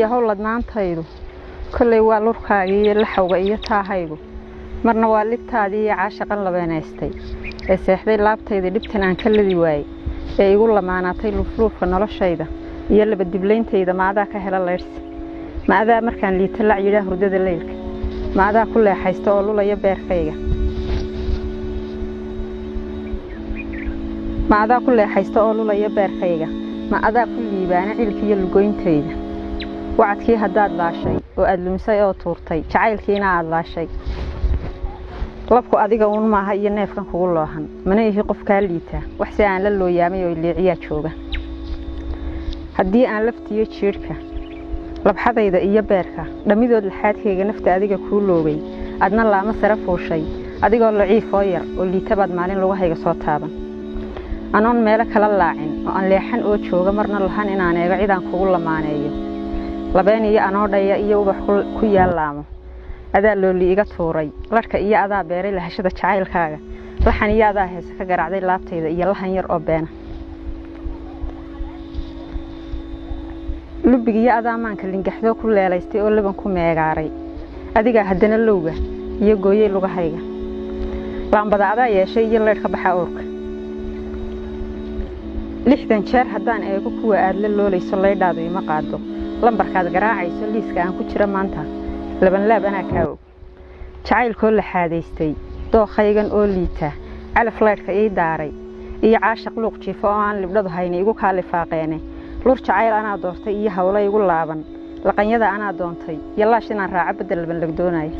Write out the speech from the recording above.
iyo howladnaantaydu kolley waa lurkaaga iyo laxawga iyo taahaygu marna waa libtaadii iyo caashaqan labeenaystay ee seexday laabtayda dhibtan aan ka ladi waayey ee igu lamaanaatay lufluufka noloshayda iyo laba diblayntayda maadaa ka hela leyrsi maadaa markaan liita lac yidhaa hurdada leylka maadaa ku leexaysta oo lulaya beerkayga maadaa ku leexaysta oo lulaya beerkayga maadaa ku liibaana cilka iyo lugoyntayda wacadkii haddaad laashay oo aad lumisay oo tuurtay jacaylkiina aad laashay labku adiga uun maaha iyo neefkan kugu loohan mana ihi qof kaa liita wax si aan la looyaamay oo liiciyaa jooga haddii aan laftiyo jiirka labxadayda iyo beerka dhamidood laxaadkayga nafta adiga kuu loogay adna laama sare fuushay adigoo laciif oo yar oo liitabaad maalin lagu hayga soo taaban anoon meelo kala laacin oo aan leexan oo jooga marna lahan inaan eego cidaan kugu lamaaneeyo labeen iyo anoo dhaya iyo ubax ku yaalaamo adaa looli iga tuuray larka iyo adaa beeray lahashada jacaylkaaga laxan iyo adaa heesa ka garaacday laabtayda iyo lahan yar oo beena lubig iyo adaa maanka lingaxdoo ku leelaystay oo laban ku meegaaray adigaa haddana lowga iyo gooyey lugahayga laambada adaa yeeshay iyo leydh ka baxa oorka 60 jeer haddaan eego kuwa aad la loolayso leydhaadu ima qaado lambarkaad garaacayso liiska aan ku jira maanta laban laab anaa kaa og jacaylkoo la xaadaystay dookhaygan oo liita calaf leydhka ii daaray iyo caashaq luuq jiifo oo aan libdhadu hayni igu kaalifaaqeene lur jacayl anaa doortay iyo hawlo igu laaban laqanyada anaa doontay iyo laash inaan raaco bedel laban lagdoonayo